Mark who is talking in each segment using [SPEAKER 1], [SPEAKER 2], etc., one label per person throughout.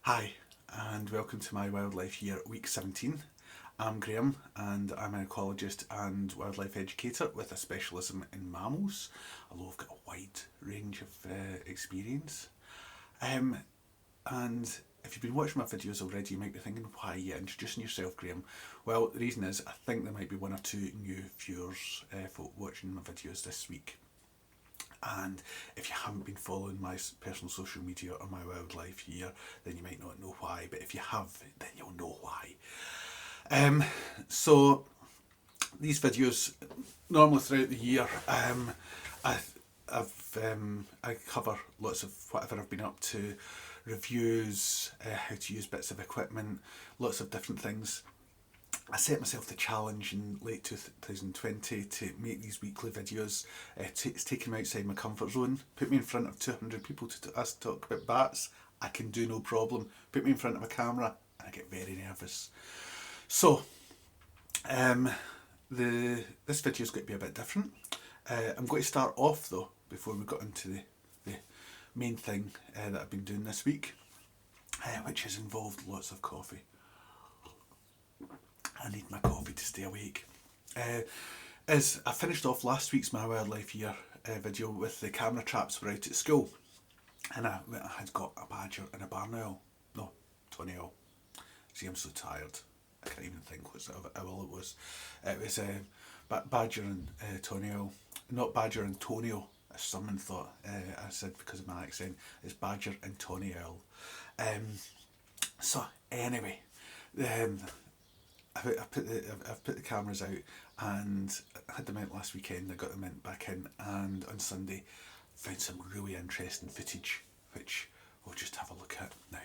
[SPEAKER 1] Hi, and welcome to my wildlife year, week 17. I'm Graeme, and I'm an ecologist and wildlife educator with a specialism in mammals, although I've got a wide range of experience. Um, and if you've been watching my videos already, you might be thinking, why are you introducing yourself, Graeme? Well, the reason is I think there might be one or two new viewers watching my videos this week. And if you haven't been following my personal social media or my wildlife year, then you might not know why. But if you have, then you'll know why. So these videos, normally throughout the year, I, I cover lots of whatever I've been up to, reviews, how to use bits of equipment, lots of different things. I set myself the challenge in late 2020 to make these weekly videos. It's taken me outside my comfort zone. Put me in front of 200 people to us talk about bats. I can do no problem. Put me in front of a camera and I get very nervous. So, this video is going to be a bit different. I'm going to start off though, before we got into the main thing that I've been doing this week, which has involved lots of coffee. I need my coffee to stay awake. As I finished off last week's My Wildlife Year video with the camera traps were out at school, and I had got a badger and a barn owl. No, tawny owl. See, I'm so tired. I can't even think what sort of owl it was. It was badger and tawny owl. Not badger and toenail, as someone thought. I said because of my accent. It's badger and tawny owl. So anyway, I've put the cameras out and I had them out last weekend. I got them back in, and on Sunday found some really interesting footage, which we'll just have a look at now.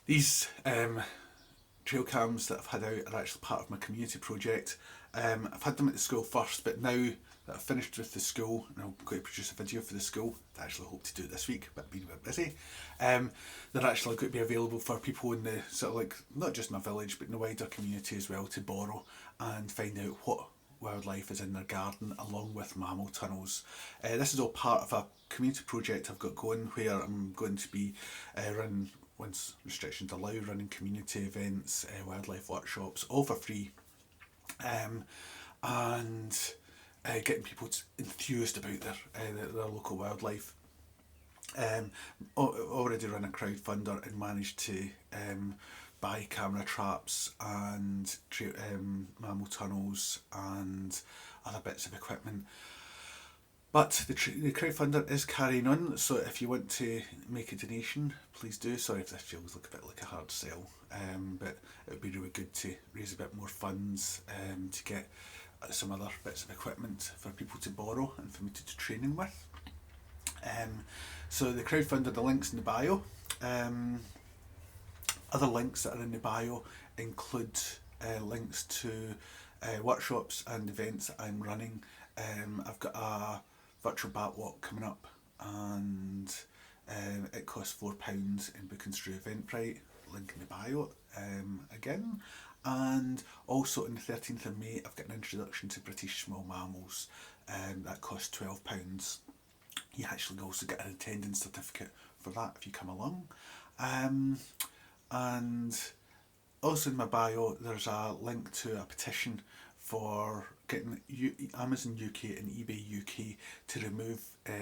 [SPEAKER 1] These trail cams that I've had out are actually part of my community project. I've had them at the school first, but now that I've finished with the school, and I'm going to produce a video for the school. I actually hope to do it this week, but being a bit busy. They're actually going to be available for people in the sort of like, not just my village, but in the wider community as well, to borrow and find out what wildlife is in their garden, along with mammal tunnels. This is all part of a community project I've got going, where I'm going to be running, once restrictions allow, running community events, wildlife workshops, all for free, and getting people enthused about their local wildlife. Already run a crowdfunder and managed to buy camera traps and mammal tunnels and other bits of equipment. But the crowdfunder is carrying on, so if you want to make a donation, please do. Sorry if this feels like a bit like a hard sell, but it would be really good to raise a bit more funds to get some other bits of equipment for people to borrow and for me to do training with. So the crowdfunder, the link's in the bio. Other links that are in the bio include links to workshops and events that I'm running. I've got a virtual bat walk coming up, and it costs £4 in bookings through Eventbrite, link in the bio again. And also on the 13th of May I've got an introduction to British small mammals, that costs £12. You actually also get an attendance certificate for that if you come along. And also in my bio there's a link to a petition for getting Amazon UK and eBay UK to remove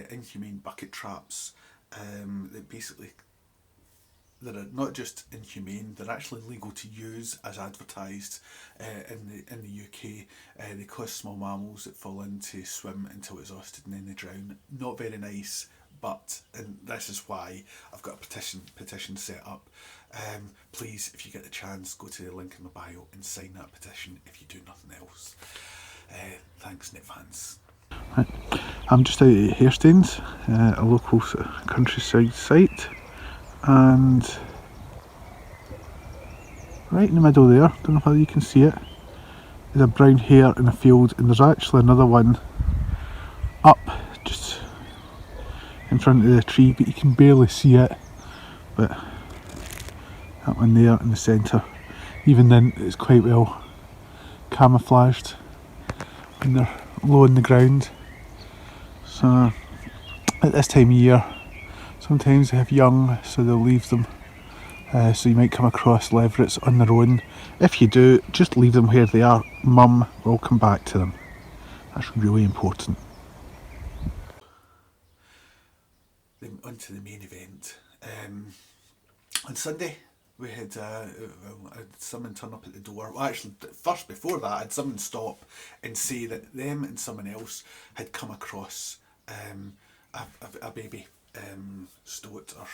[SPEAKER 1] inhumane bucket traps. That basically, they're not just inhumane, they're actually legal to use as advertised in the UK. They cause small mammals that fall in to swim until exhausted and then they drown. Not very nice, but, and this is why I've got a petition set up. Please, if you get the chance, go to the link in my bio and sign that petition if you do nothing else. Thanks in advance. Right. I'm just out at Hairstains, a local countryside site, and right in the middle there, don't know whether you can see it, is a brown hare in a field, and there's actually another one up just in front of the tree, but you can barely see it. But that one there in the centre, even then it's quite well camouflaged when they're low on the ground. So at this time of year sometimes they have young, so they'll leave them, so you might come across leverets on their own. If you do, just leave them where they are. Mum will come back to them. That's really important. Then on to the main event. On Sunday we had someone turn up at the door. Well, actually, first before that, I had someone stop and say that them and someone else had come across a baby stoat, or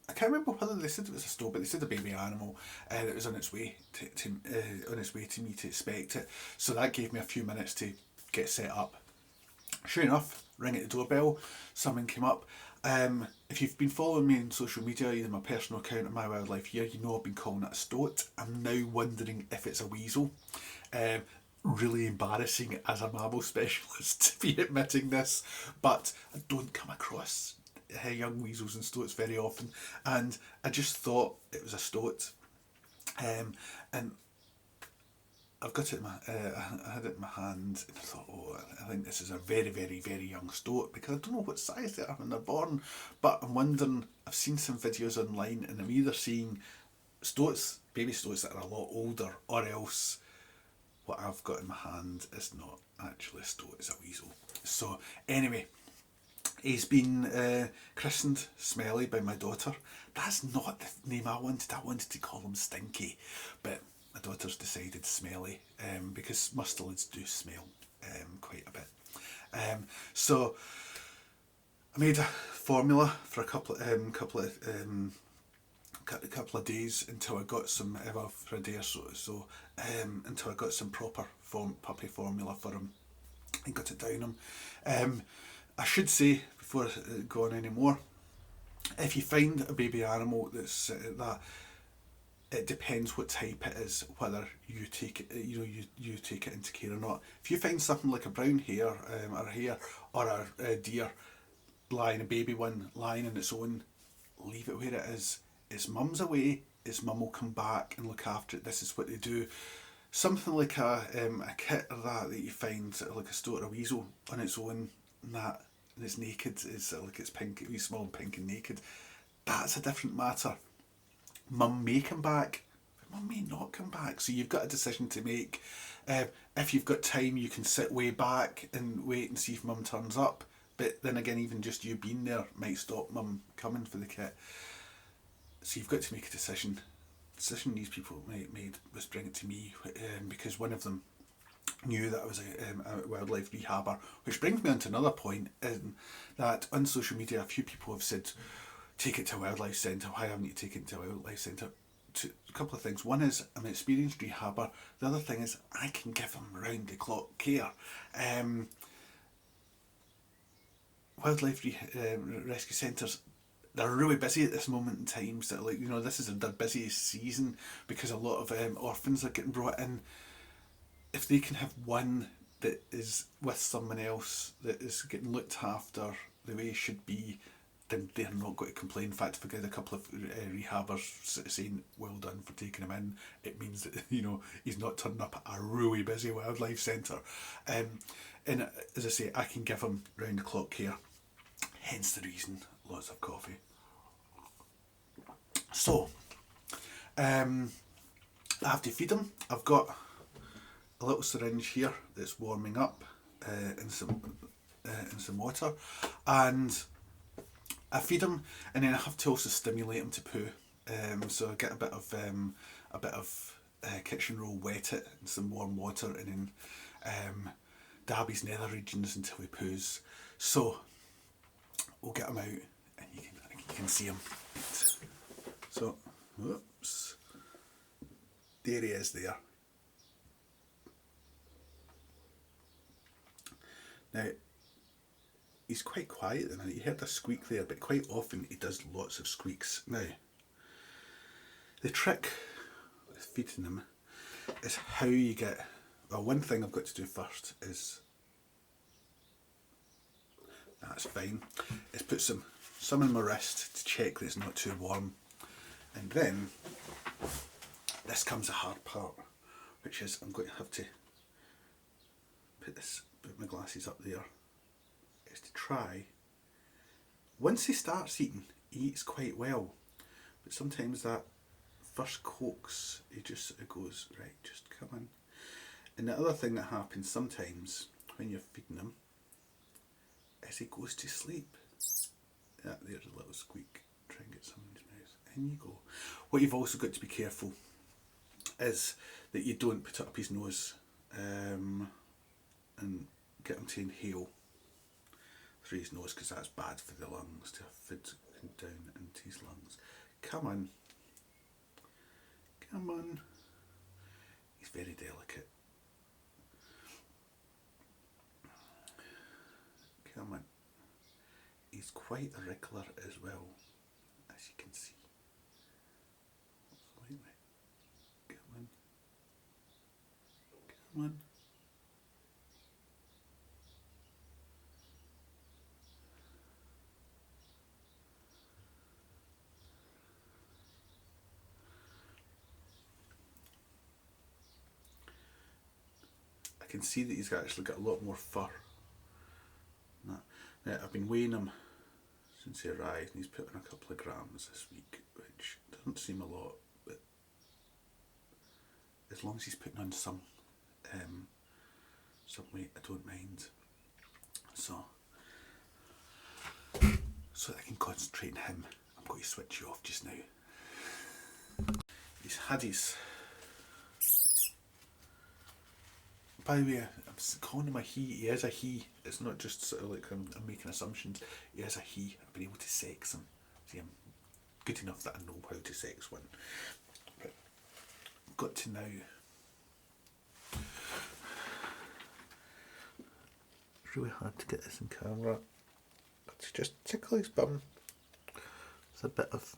[SPEAKER 1] I can't remember whether they said it was a stoat, but they said a baby animal that was on its way to me to inspect it. So that gave me a few minutes to get set up. Sure enough, ring at the doorbell, someone came up. If you've been following me on social media, either my personal account or My Wildlife Here, you know I've been calling it a stoat. I'm now wondering if it's a weasel. Really embarrassing as a mammal specialist to be admitting this, but I don't come across young weasels and stoats very often, and I just thought it was a stoat. And I've got it in my, I had it in my hand, and I thought, oh, I think this is a very, very, very young stoat, because I don't know what size they are when they're born, but I'm wondering, I've seen some videos online, and I'm either seeing stoats, baby stoats that are a lot older, or else what I've got in my hand is not actually a stoat, it's a weasel. So anyway, he's been christened Smelly by my daughter. That's not the name I wanted to call him Stinky, but my daughter's decided Smelly, because mustelids do smell quite a bit. So I made a formula for a couple of days until I got some, well, for a day or so, until I got some proper puppy formula for him and got it down him. I should say, before I go on any more, if you find a baby animal that's that it depends what type it is, whether you take it, you take it into care or not. If you find something like a brown hare, or a hare, or a deer lying, a baby one lying on its own, leave it where it is. Its mum's away, its mum will come back and look after it. This is what they do. Something like a kit or that you find, sort of like a Stoat or a Weasel on its own, and it's naked, it's sort of like it's pink, wee small, pink and naked. That's a different matter. Mum may come back, but mum may not come back. So you've got a decision to make. If you've got time, you can sit way back and wait and see if mum turns up. But then again, even just you being there might stop mum coming for the kit. So you've got to make a decision. The decision these people made was bring it to me, because one of them knew that I was a wildlife rehabber, which brings me on to another point, in that on social media a few people have said, take it to a wildlife centre. Why haven't you taken it to a wildlife centre? A couple of things. One is I'm an experienced rehabber. The other thing is I can give them round the clock care. Wildlife rescue centres, they're really busy at this moment in time. So like, this is their busiest season because a lot of orphans are getting brought in. If they can have one that is with someone else that is getting looked after the way it should be, then they're not going to complain. In fact, if I get a couple of rehabbers saying well done for taking him in, it means that he's not turning up at a really busy wildlife centre. And as I say, I can give him round the clock care. Hence the reason, lots of coffee. So, I have to feed him. I've got a little syringe here that's warming up in some water, and I feed him, and then I have to also stimulate him to poo. So I get a bit of kitchen roll, wet it in some warm water, and then dab his nether regions until he poos. So we'll get him out, and you can see him. So, whoops, there he is there. Now, he's quite quiet at the minute. You heard a squeak there, but quite often he does lots of squeaks. Now, the trick with feeding him is how you get... Well, one thing I've got to do first is... That's fine. Is put some in my wrist to check that it's not too warm. And then, this comes the hard part, which is I'm going to have to put my glasses up there, is to try, once he starts eating, he eats quite well, but sometimes that first coax, he just sort of goes, right, just come in. And the other thing that happens sometimes when you're feeding him is he goes to sleep. Yeah, there's a little squeak. Try and get some in his mouth. In you go. What you've also got to be careful is that you don't put it up his nose and get him to inhale through his nose, because that's bad for the lungs, to have food down into his lungs. Come on. Come on. He's very delicate. Come on. He's quite a wriggler as well, as you can see. Come on. Come on. I can see that he's actually got a lot more fur. Now, I've been weighing him since he arrived, and he's put on a couple of grams this week, which doesn't seem a lot, but as long as he's putting on some weight, I don't mind. So that I can concentrate on him, I'm going to switch you off just now. He's had his... By the way, I'm calling him a he. He is a he. It's not just sort of like I'm making assumptions. He is a he. I've been able to sex him. See, I'm good enough that I know how to sex one. But I've got to now it's really hard to get this in camera. But to just tickle his bum with a bit of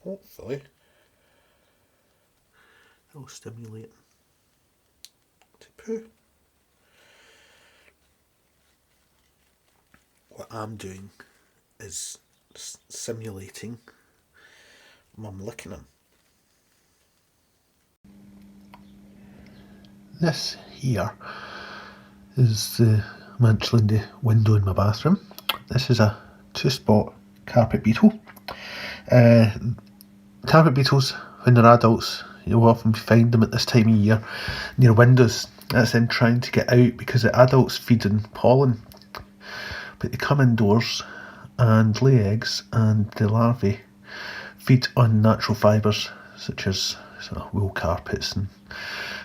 [SPEAKER 1] hopefully it'll stimulate to poo. What I'm doing is simulating Mum licking him. This here is the the window in my bathroom. This is a two-spot carpet beetle. Carpet beetles, when they're adults, you'll often find them at this time of year near windows. That's them trying to get out because the adults feed on pollen. But they come indoors and lay eggs, and the larvae feed on natural fibres such as sort of wool carpets and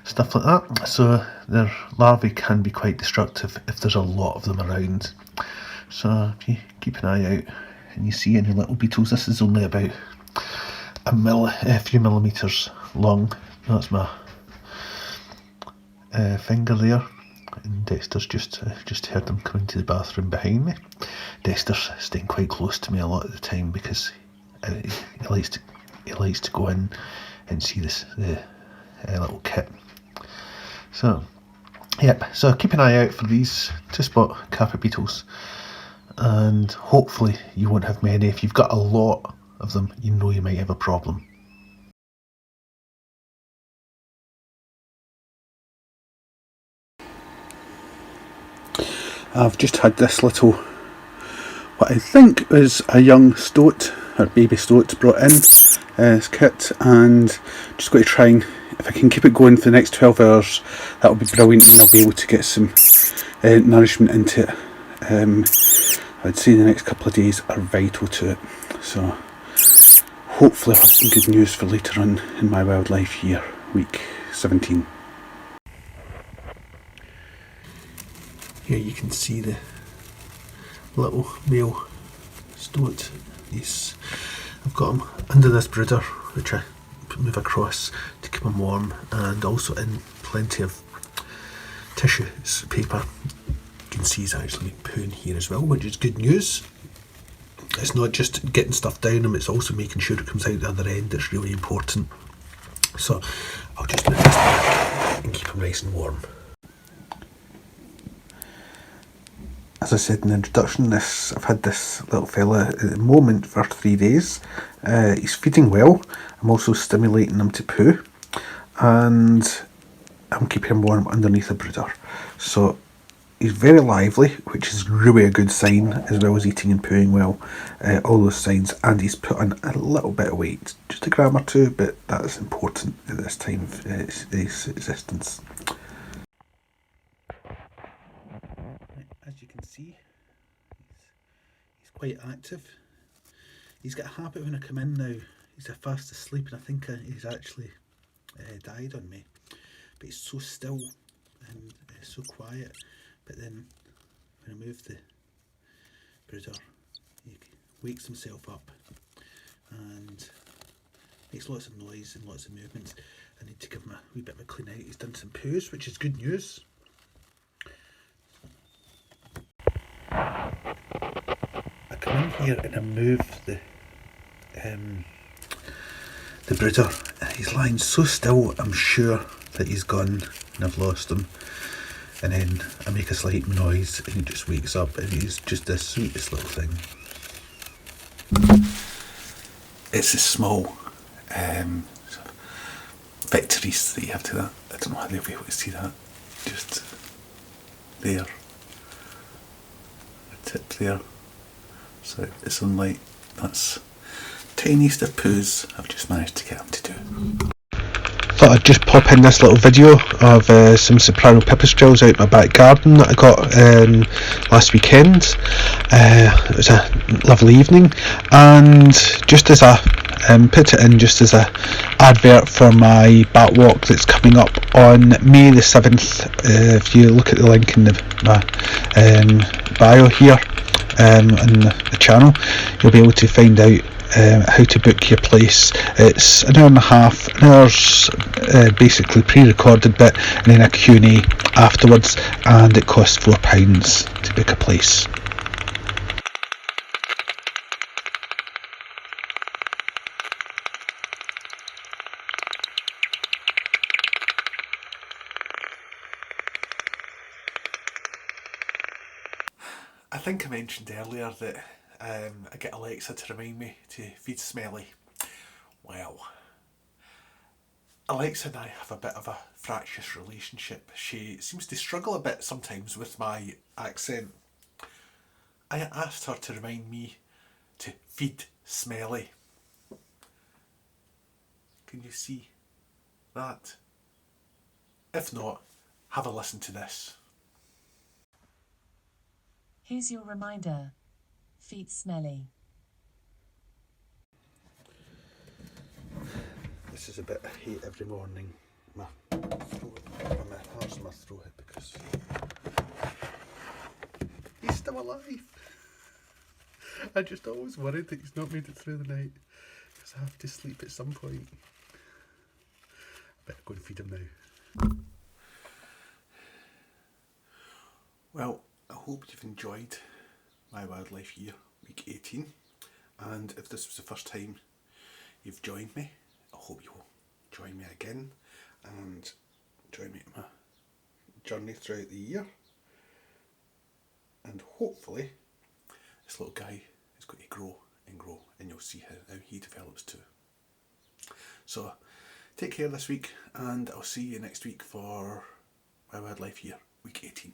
[SPEAKER 1] stuff like that. So their larvae can be quite destructive if there's a lot of them around. So if you keep an eye out and you see any little beetles, this is only about a few millimetres long. That's my finger there, and Dexter's just heard them coming to the bathroom behind me. Dexter's staying quite close to me a lot of the time because he likes to go in and see the little kit. So yep, so keep an eye out for these two-spot carpet beetles, and hopefully you won't have many. If you've got a lot of them, you know you might have a problem. I've just had this little, what I think is a young stoat, or baby stoat, brought in this kit, and just going to try and, if I can keep it going for the next 12 hours, that'll be brilliant, and I'll be able to get some nourishment into it. I'd say the next couple of days are vital to it, so hopefully I'll have some good news for later on in my wildlife year, week 17. Here you can see the little male stoat. I've got him under this brooder, which I move across to keep him warm, and also in plenty of tissue paper. You can see he's actually pooing here as well, which is good news. It's not just getting stuff down him, it's also making sure it comes out the other end. It's really important. So I'll just move this back and keep him nice and warm. As I said in the introduction, I've had this little fella at the moment for 3 days. He's feeding well. I'm also stimulating him to poo, and I'm keeping him warm underneath a brooder. So he's very lively, which is really a good sign, as well as eating and pooing well. All those signs, and he's put on a little bit of weight, just a gram or two, but that is important at this time of his existence. As you can see, he's quite active. He's got a habit when I come in now, he's fast asleep, and I think he's actually died on me. But he's so still and so quiet. But then when I move the brooder, he wakes himself up and makes lots of noise and lots of movements. I need to give him a wee bit of a clean out. He's done some poos, which is good news. I come in here and I move the brooder. He's lying so still, I'm sure that he's gone and I've lost him. And then I make a slight noise and he just wakes up, and he's just the sweetest little thing. It's a small sort of victories that you have to that. I don't know how they'll be able to see that. Just there. A tip there. So it's sunlight. That's tiniest of poos I've just managed to get him to do. Thought I'd just pop in this little video of some soprano pipistrelles out my back garden that I got last weekend. It was a lovely evening, and just as I put it in just as a advert for my bat walk that's coming up on May the 7th. If you look at the link in my bio here on the channel, you'll be able to find out how to book your place. It's an hour and a half, an hour's basically pre-recorded bit, and then a Q&A afterwards, and it costs £4 to book a place. I think I mentioned earlier that I get Alexa to remind me to feed Smelly. Well, Alexa and I have a bit of a fractious relationship. She seems to struggle a bit sometimes with my accent. I asked her to remind me to feed Smelly. Can you see that? If not, have a listen to this.
[SPEAKER 2] Here's your reminder. Feed Smelly.
[SPEAKER 1] This is a bit I hate every morning. My heart's in my throat because he's still alive. I just always worried that he's not made it through the night because I have to sleep at some point. I better go and feed him now. Well, I hope you've enjoyed my wildlife year, week 18, and if this was the first time you've joined me, I hope you'll join me again and join me in my journey throughout the year, and hopefully this little guy is going to grow and grow and you'll see how he develops too. So take care this week and I'll see you next week for my wildlife year, week 18.